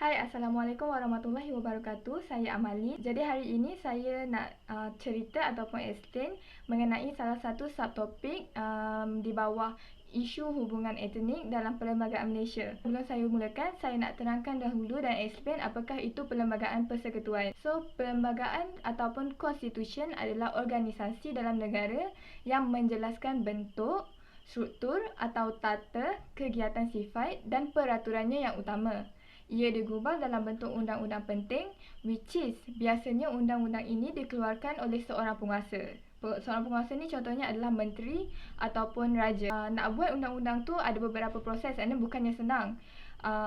Hai, Assalamualaikum warahmatullahi wabarakatuh. Saya Amali. Jadi hari ini saya nak cerita ataupun explain mengenai salah satu subtopik di bawah isu hubungan etnik dalam Perlembagaan Malaysia. Sebelum saya mulakan, saya nak terangkan dahulu dan explain apakah itu Perlembagaan Persekutuan. So, perlembagaan ataupun constitution adalah organisasi dalam negara yang menjelaskan bentuk, struktur atau tata, kegiatan sifat dan peraturannya yang utama. Ia digubal dalam bentuk undang-undang penting, which is biasanya undang-undang ini dikeluarkan oleh seorang penguasa. Seorang penguasa ni contohnya adalah menteri ataupun raja. Nak buat undang-undang tu ada beberapa proses, and bukannya senang.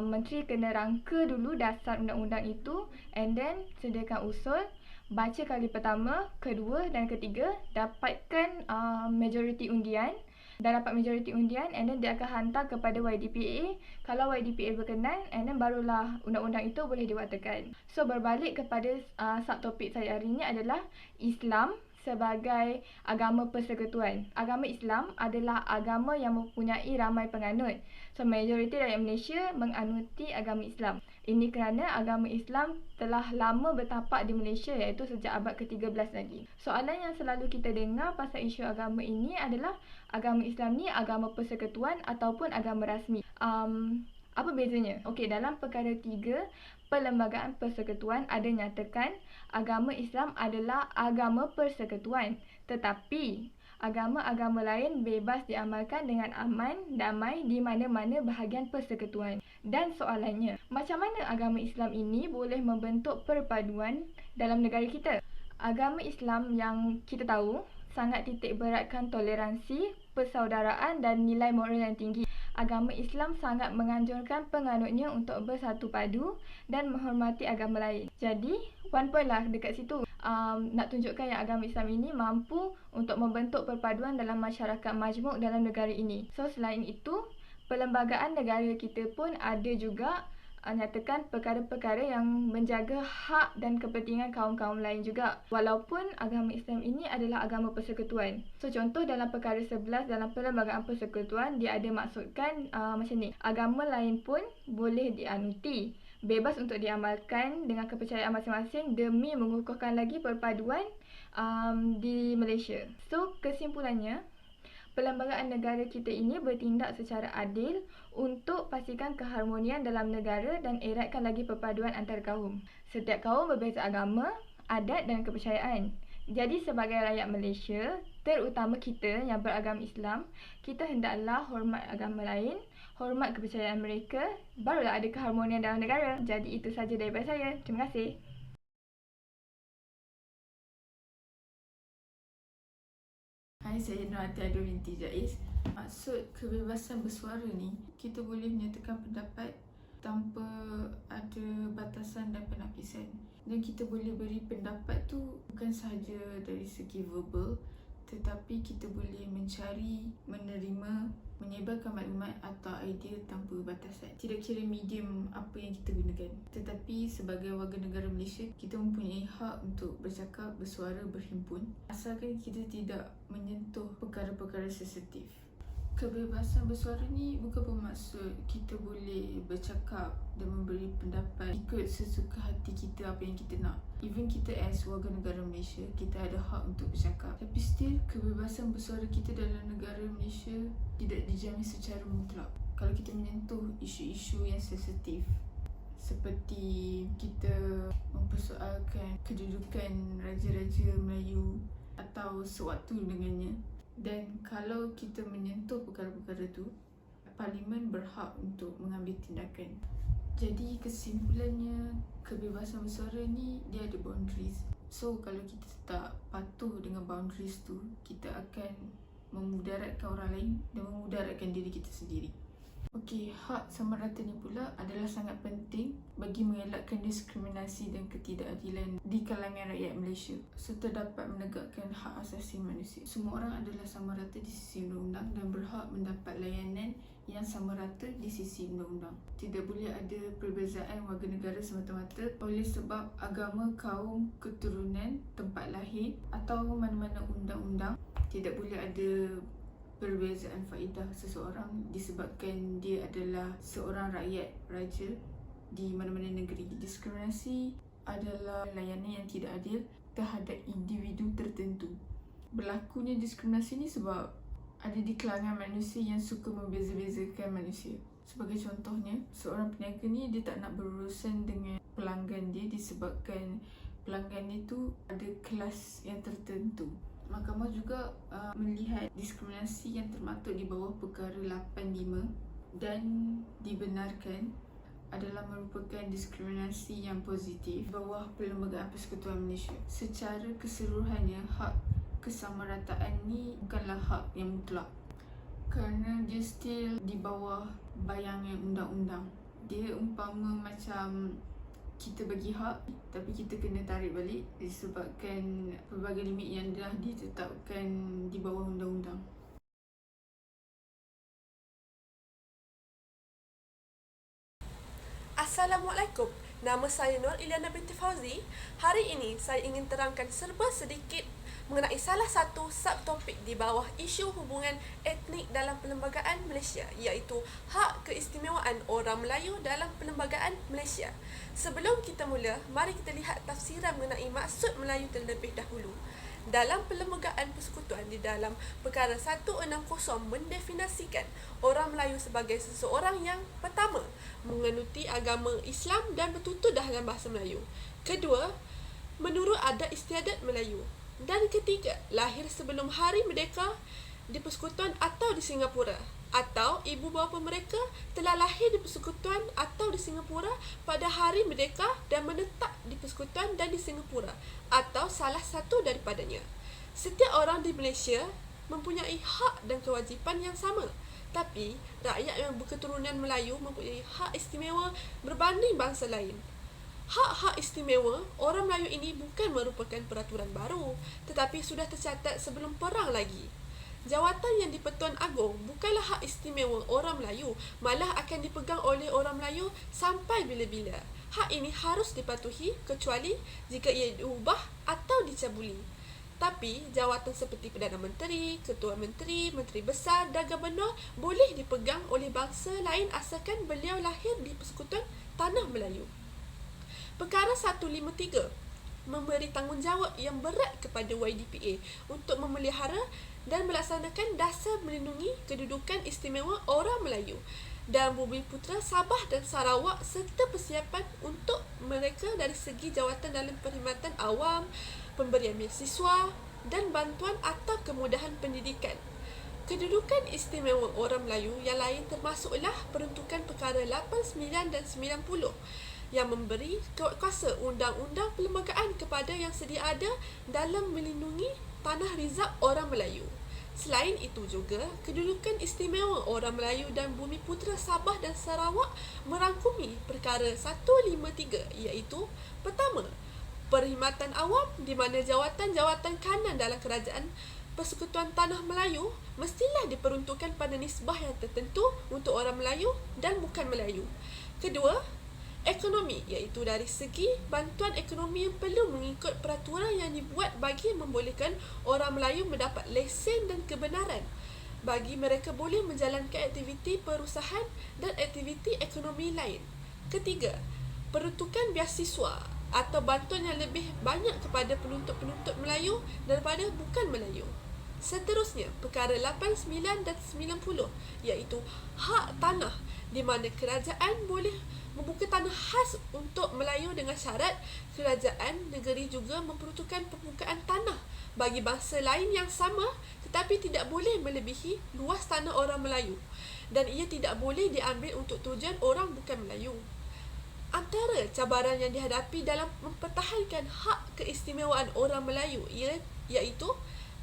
Menteri kena rangka dulu dasar undang-undang itu, and then sediakan usul, baca kali pertama, kedua dan ketiga, dapatkan majoriti undian. Dah dapat majoriti undian, and then dia akan hantar kepada YDPA. Kalau YDPA berkenan, and then barulah undang-undang itu boleh diwatakan. So berbalik kepada subtopik saya hari ini adalah Islam sebagai agama persekutuan. Agama Islam adalah agama yang mempunyai ramai penganut. So majoriti rakyat Malaysia menganuti agama Islam. Ini kerana agama Islam telah lama bertapak di Malaysia, iaitu sejak abad ke-13 lagi. Soalan yang selalu kita dengar pasal isu agama ini adalah agama Islam ni agama persekutuan ataupun agama rasmi. Apa bezanya? Okey, dalam perkara 3 Perlembagaan Persekutuan ada nyatakan agama Islam adalah agama persekutuan, tetapi agama-agama lain bebas diamalkan dengan aman, damai di mana-mana bahagian persekutuan. Dan soalannya, macam mana agama Islam ini boleh membentuk perpaduan dalam negara kita? Agama Islam yang kita tahu sangat titik beratkan toleransi, persaudaraan dan nilai moral yang tinggi. Agama Islam sangat menganjurkan penganutnya untuk bersatu padu dan menghormati agama lain. Jadi, one point lah dekat situ. Nak tunjukkan yang agama Islam ini mampu untuk membentuk perpaduan dalam masyarakat majmuk dalam negara ini. So, selain itu, perlembagaan negara kita pun ada juga nyatakan perkara-perkara yang menjaga hak dan kepentingan kaum-kaum lain juga, walaupun agama Islam ini adalah agama persekutuan. So contoh dalam perkara 11 dalam Perlembagaan Persekutuan, dia ada maksudkan macam ni, agama lain pun boleh dianuti, bebas untuk diamalkan dengan kepercayaan masing-masing demi mengukuhkan lagi perpaduan di Malaysia. So kesimpulannya, Perlembagaan negara kita ini bertindak secara adil untuk pastikan keharmonian dalam negara dan eratkan lagi perpaduan antara kaum. Setiap kaum berbeza agama, adat dan kepercayaan. Jadi sebagai rakyat Malaysia, terutama kita yang beragama Islam, kita hendaklah hormat agama lain, hormat kepercayaan mereka, barulah ada keharmonian dalam negara. Jadi itu saja daripada saya. Terima kasih. Hai, saya Nur Hati Adu binti Jais. Maksud kebebasan bersuara ni, kita boleh menyatakan pendapat tanpa ada batasan dan penapisan. Dan kita boleh beri pendapat tu bukan sahaja dari segi verbal, tetapi kita boleh mencari, menerima, menyebarkan maklumat atau idea tanpa batasan. Tidak kira medium apa yang kita gunakan. Tetapi sebagai warga negara Malaysia, kita mempunyai hak untuk bercakap, bersuara, berhimpun, asalkan kita tidak menyentuh perkara-perkara sensitif. Kebebasan bersuara ni bukan bermaksud kita boleh bercakap dan memberi pendapat ikut sesuka hati kita apa yang kita nak. Even kita as warga negara Malaysia, kita ada hak untuk bercakap. Tapi still, kebebasan bersuara kita dalam negara Malaysia tidak dijamin secara mutlak. Kalau kita menyentuh isu-isu yang sensitif, seperti kita mempersoalkan kedudukan Raja-Raja Melayu atau sewaktu dengannya, dan kalau kita menyentuh perkara-perkara tu, Parlimen berhak untuk mengambil tindakan. Jadi kesimpulannya, kebebasan bersuara ni dia ada boundaries. So kalau kita tak patuh dengan boundaries tu, kita akan memudaratkan orang lain dan memudaratkan diri kita sendiri. Okey, hak sama rata ni pula adalah sangat penting bagi mengelakkan diskriminasi dan ketidakadilan di kalangan rakyat Malaysia serta dapat menegakkan hak asasi manusia. Semua orang adalah sama rata di sisi undang-undang dan berhak mendapat layanan yang sama rata di sisi undang-undang. Tidak boleh ada perbezaan warga negara semata-mata oleh sebab agama, kaum, keturunan, tempat lahir atau mana-mana undang-undang. Tidak boleh ada perbezaan faedah seseorang disebabkan dia adalah seorang rakyat raja di mana-mana negeri. Diskriminasi adalah layanan yang tidak adil terhadap individu tertentu. Berlakunya diskriminasi ni sebab ada di kalangan manusia yang suka membeza-bezakan manusia. Sebagai contohnya, seorang peniaga ni dia tak nak berurusan dengan pelanggan dia disebabkan pelanggan itu ada kelas yang tertentu. Mahkamah juga melihat diskriminasi yang termaktub di bawah perkara 85 dan dibenarkan adalah merupakan diskriminasi yang positif di bawah Perlembagaan Persekutuan Malaysia. Secara keseluruhannya, hak kesamarataan ni bukanlah hak yang mutlak kerana dia still di bawah bayangan undang-undang. Dia umpama macam kita bagi hak tapi kita kena tarik balik disebabkan pelbagai limit yang dah ditetapkan di bawah undang-undang. Assalamualaikum. Nama saya Nur Iliana binti Fauzi. Hari ini saya ingin terangkan serba sedikit mengenai salah satu subtopik di bawah isu hubungan etnik dalam Perlembagaan Malaysia, iaitu hak keistimewaan orang Melayu dalam Perlembagaan Malaysia. Sebelum kita mula, mari kita lihat tafsiran mengenai maksud Melayu terlebih dahulu. Dalam Perlembagaan Persekutuan di dalam perkara 160 mendefinisikan orang Melayu sebagai seseorang yang pertama, mengenuti agama Islam dan bertutur dalam bahasa Melayu. Kedua, menurut adat istiadat Melayu. Dan ketiga, lahir sebelum Hari Merdeka di Persekutuan atau di Singapura, atau ibu bapa mereka telah lahir di Persekutuan atau di Singapura pada Hari Merdeka dan menetap di Persekutuan dan di Singapura, atau salah satu daripadanya. Setiap orang di Malaysia mempunyai hak dan kewajipan yang sama, tapi rakyat yang berketurunan Melayu mempunyai hak istimewa berbanding bangsa lain. Hak-hak istimewa orang Melayu ini bukan merupakan peraturan baru, tetapi sudah tercatat sebelum perang lagi. Jawatan yang di-Pertuan Agong bukanlah hak istimewa orang Melayu, malah akan dipegang oleh orang Melayu sampai bila-bila. Hak ini harus dipatuhi kecuali jika ia diubah atau dicabuli. Tapi jawatan seperti Perdana Menteri, Ketua Menteri, Menteri Besar dan Gubernur boleh dipegang oleh bangsa lain asalkan beliau lahir di Persekutuan Tanah Melayu. Perkara 153 memberi tanggungjawab yang berat kepada YDPA untuk memelihara dan melaksanakan dasar melindungi kedudukan istimewa orang Melayu dan Bumiputera Sabah dan Sarawak serta persiapan untuk mereka dari segi jawatan dalam perkhidmatan awam, pemberian beasiswa dan bantuan atau kemudahan pendidikan. Kedudukan istimewa orang Melayu yang lain termasuklah peruntukan perkara 89 dan 90 yang memberi kuasa undang-undang perlembagaan kepada yang sedia ada dalam melindungi tanah rizab orang Melayu. Selain itu juga, kedudukan istimewa orang Melayu dan Bumiputera Sabah dan Sarawak merangkumi perkara 153 iaitu pertama, perkhidmatan awam di mana jawatan-jawatan kanan dalam kerajaan Persekutuan Tanah Melayu mestilah diperuntukkan pada nisbah yang tertentu untuk orang Melayu dan bukan Melayu. Kedua, ekonomi, iaitu dari segi bantuan ekonomi yang perlu mengikut peraturan yang dibuat bagi membolehkan orang Melayu mendapat lesen dan kebenaran bagi mereka boleh menjalankan aktiviti perusahaan dan aktiviti ekonomi lain. Ketiga, peruntukan beasiswa atau bantuan yang lebih banyak kepada penuntut-penuntut Melayu daripada bukan Melayu. Seterusnya, perkara 89 dan 90 iaitu hak tanah di mana kerajaan boleh membuka tanah khas untuk Melayu dengan syarat kerajaan negeri juga memperuntukkan pembukaan tanah bagi bangsa lain yang sama tetapi tidak boleh melebihi luas tanah orang Melayu dan ia tidak boleh diambil untuk tujuan orang bukan Melayu. Antara cabaran yang dihadapi dalam mempertahankan hak keistimewaan orang Melayu iaitu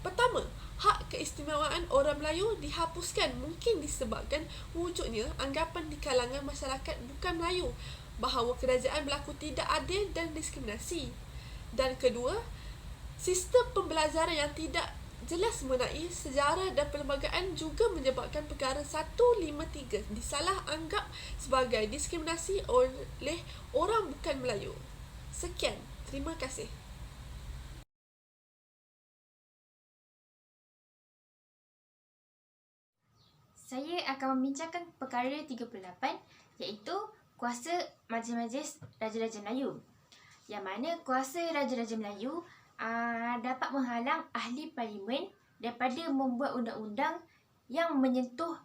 pertama, hak keistimewaan orang Melayu dihapuskan mungkin disebabkan wujudnya anggapan di kalangan masyarakat bukan Melayu bahawa kerajaan berlaku tidak adil dan diskriminasi. Dan kedua, sistem pembelajaran yang tidak jelas mengenai sejarah dan perlembagaan juga menyebabkan perkara 153 disalah anggap sebagai diskriminasi oleh orang bukan Melayu. Sekian, terima kasih. Saya akan membincangkan perkara 38 iaitu kuasa Majlis-Majlis Raja-Raja Melayu. Yang mana kuasa Raja-Raja Melayu dapat menghalang ahli parlimen daripada membuat undang-undang yang menyentuh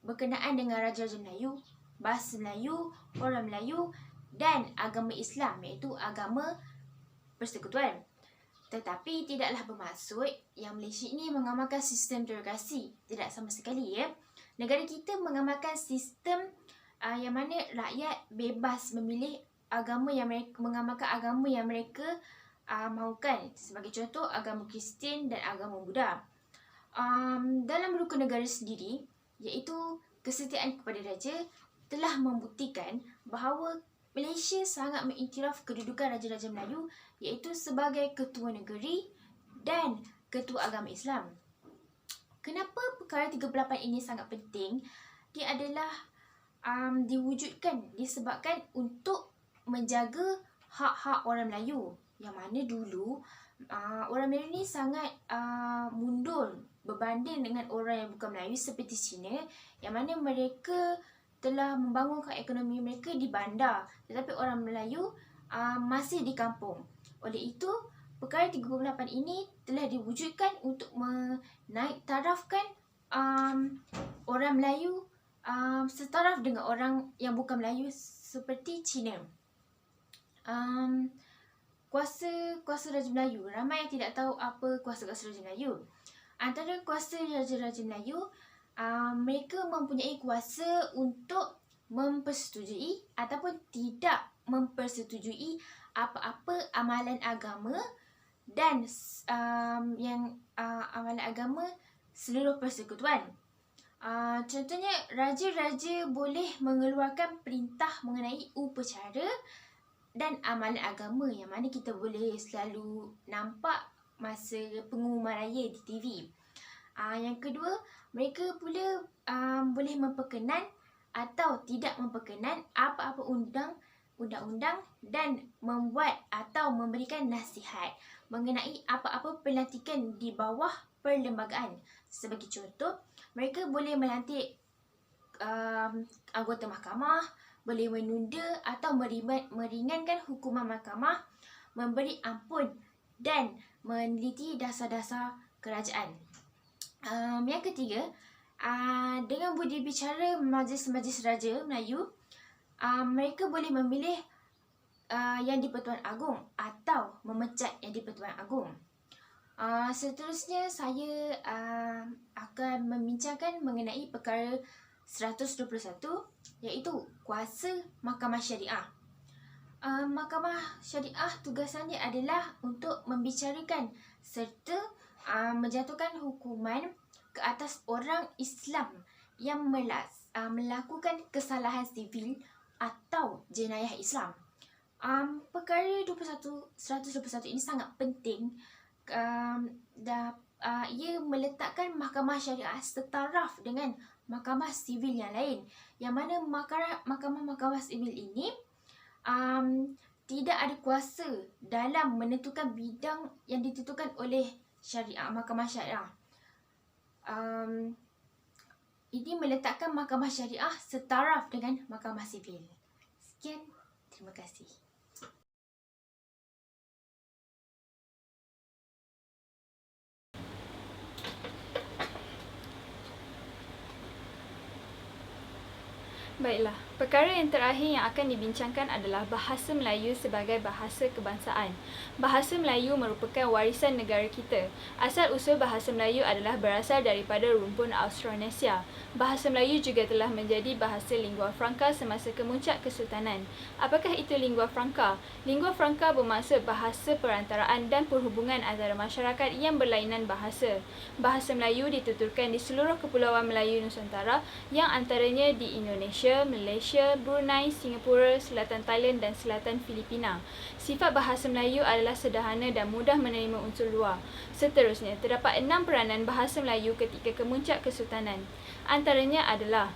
berkenaan dengan Raja-Raja Melayu, bahasa Melayu, orang Melayu dan agama Islam, iaitu agama persekutuan. Tetapi tidaklah bermaksud yang Malaysia ini mengamalkan sistem derogasi. Tidak sama sekali ya. Negara kita mengamalkan sistem yang mana rakyat bebas memilih agama yang mereka mengamalkan agama yang mereka mahukan. Sebagai contoh agama Kristian dan agama Buddha. Dalam rukun negara sendiri, iaitu kesetiaan kepada raja, telah membuktikan bahawa Malaysia sangat mengiktiraf kedudukan Raja-Raja Melayu iaitu sebagai ketua negeri dan ketua agama Islam. Kenapa perkara 38 ini sangat penting? Dia adalah diwujudkan disebabkan untuk menjaga hak-hak orang Melayu. Yang mana dulu orang Melayu ni sangat mundur berbanding dengan orang yang bukan Melayu seperti Cina, yang mana mereka telah membangunkan ekonomi mereka di bandar, tetapi orang Melayu masih di kampung. Oleh itu, perkara 38 ini telah diwujudkan untuk menaik tarafkan orang Melayu setaraf dengan orang yang bukan Melayu seperti Cina. Kuasa Raja Melayu. Ramai yang tidak tahu apa kuasa-kuasa Raja Melayu. Antara kuasa Raja-Raja Melayu, mereka mempunyai kuasa untuk mempersetujui ataupun tidak mempersetujui apa-apa amalan agama dan amalan agama seluruh persekutuan. Contohnya, raja-raja boleh mengeluarkan perintah mengenai upacara dan amalan agama yang mana kita boleh selalu nampak masa pengumuman raya di TV. Yang kedua, mereka pula boleh memperkenan atau tidak memperkenan apa-apa undang-undang dan membuat atau memberikan nasihat mengenai apa-apa pelantikan di bawah perlembagaan. Sebagai contoh, mereka boleh melantik anggota mahkamah, boleh menunda atau meringankan hukuman mahkamah, memberi ampun dan meneliti dasar-dasar kerajaan. Yang ketiga, dengan budi bicara Majlis-Majlis Raja Melayu, mereka boleh memilih Yang di-Pertuan Agong atau memecat Yang di-Pertuan Agong. Seterusnya, saya akan membincangkan mengenai perkara 121, iaitu kuasa Mahkamah Syariah. Mahkamah Syariah tugasannya adalah untuk membicarakan serta menjatuhkan hukuman ke atas orang Islam yang melakukan kesalahan sivil atau jenayah Islam. Perkara 121 ini sangat penting. Ia meletakkan Mahkamah Syariah setaraf dengan mahkamah sivil yang lain, yang mana mahkamah sivil ini tidak ada kuasa dalam menentukan bidang yang ditentukan oleh syariah, Mahkamah Syariah. Ini meletakkan Mahkamah Syariah setaraf dengan mahkamah sivil. Sekian, terima kasih. Baiklah, perkara yang terakhir yang akan dibincangkan adalah bahasa Melayu sebagai bahasa kebangsaan. Bahasa Melayu merupakan warisan negara kita. Asal-usul bahasa Melayu adalah berasal daripada rumpun Austronesia. Bahasa Melayu juga telah menjadi bahasa lingua franca semasa kemuncak Kesultanan. Apakah itu lingua franca? Lingua franca bermaksud bahasa perantaraan dan perhubungan antara masyarakat yang berlainan bahasa. Bahasa Melayu dituturkan di seluruh kepulauan Melayu Nusantara yang antaranya di Indonesia, Malaysia, Brunei, Singapura, selatan Thailand dan selatan Filipina. Sifat bahasa Melayu adalah sederhana dan mudah menerima unsur luar. Seterusnya, terdapat 6 peranan bahasa Melayu ketika kemuncak Kesultanan. Antaranya adalah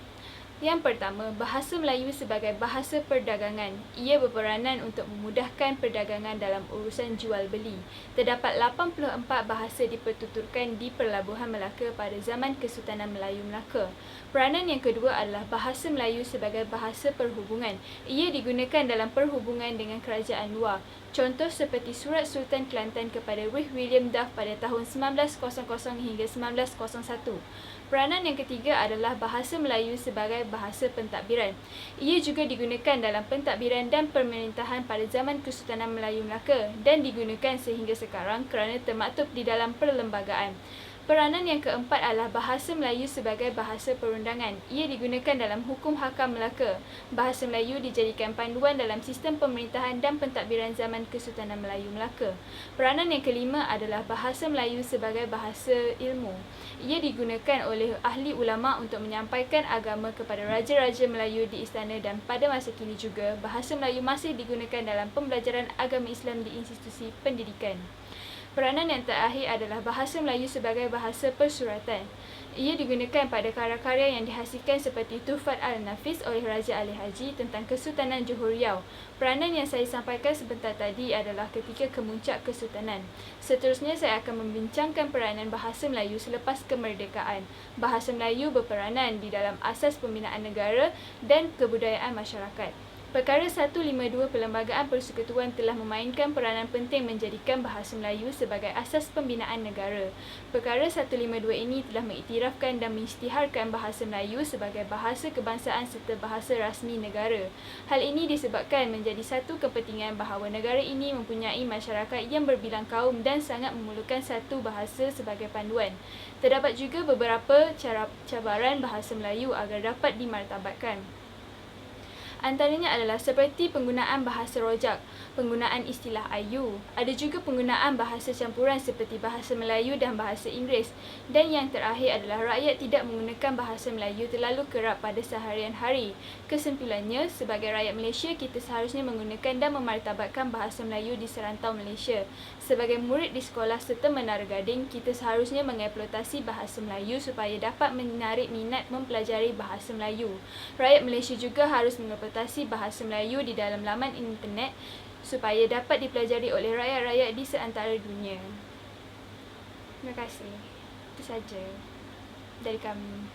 Yang pertama, bahasa Melayu sebagai bahasa perdagangan. Ia berperanan untuk memudahkan perdagangan dalam urusan jual beli. Terdapat 84 bahasa dipertuturkan di Perlabuhan Melaka pada zaman Kesultanan Melayu Melaka. Peranan yang kedua adalah bahasa Melayu sebagai bahasa perhubungan. Ia digunakan dalam perhubungan dengan kerajaan luar. Contoh seperti Surat Sultan Kelantan kepada William Duff pada tahun 1900 hingga 1901. Peranan yang ketiga adalah bahasa Melayu sebagai bahasa pentadbiran. Ia juga digunakan dalam pentadbiran dan pemerintahan pada zaman Kesultanan Melayu Melaka dan digunakan sehingga sekarang kerana termaktub di dalam perlembagaan. Peranan yang keempat adalah bahasa Melayu sebagai bahasa perundangan. Ia digunakan dalam hukum hakam Melaka. Bahasa Melayu dijadikan panduan dalam sistem pemerintahan dan pentadbiran zaman Kesultanan Melayu Melaka. Peranan yang kelima adalah bahasa Melayu sebagai bahasa ilmu. Ia digunakan oleh ahli ulama untuk menyampaikan agama kepada raja-raja Melayu di istana dan pada masa kini juga bahasa Melayu masih digunakan dalam pembelajaran agama Islam di institusi pendidikan. Peranan yang terakhir adalah bahasa Melayu sebagai bahasa persuratan. Ia digunakan pada karya-karya yang dihasilkan seperti Tuhfat Al-Nafis oleh Raja Ali Haji tentang Kesultanan Johor Riau. Peranan yang saya sampaikan sebentar tadi adalah ketika kemuncak Kesultanan. Seterusnya saya akan membincangkan peranan bahasa Melayu selepas kemerdekaan. Bahasa Melayu berperanan di dalam asas pembinaan negara dan kebudayaan masyarakat. Perkara 152 Perlembagaan Persekutuan telah memainkan peranan penting menjadikan bahasa Melayu sebagai asas pembinaan negara. Perkara 152 ini telah mengiktirafkan dan mengisytiharkan bahasa Melayu sebagai bahasa kebangsaan serta bahasa rasmi negara. Hal ini disebabkan menjadi satu kepentingan bahawa negara ini mempunyai masyarakat yang berbilang kaum dan sangat memerlukan satu bahasa sebagai panduan. Terdapat juga beberapa cabaran bahasa Melayu agar dapat dimartabatkan. Antaranya adalah seperti penggunaan bahasa rojak, penggunaan istilah IU. Ada juga penggunaan bahasa campuran seperti bahasa Melayu dan bahasa Inggeris. Dan yang terakhir adalah rakyat tidak menggunakan bahasa Melayu terlalu kerap pada seharian hari. Kesimpulannya, sebagai rakyat Malaysia, kita seharusnya menggunakan dan memartabatkan bahasa Melayu di serantau Malaysia. Sebagai murid di sekolah serta Menara Gading, kita seharusnya mengeksploitasi bahasa Melayu supaya dapat menarik minat mempelajari bahasa Melayu. Rakyat Malaysia juga harus mengeksploitasi bahasa Melayu di dalam laman internet supaya dapat dipelajari oleh rakyat-rakyat di seantara dunia. Terima kasih. Itu saja dari kami.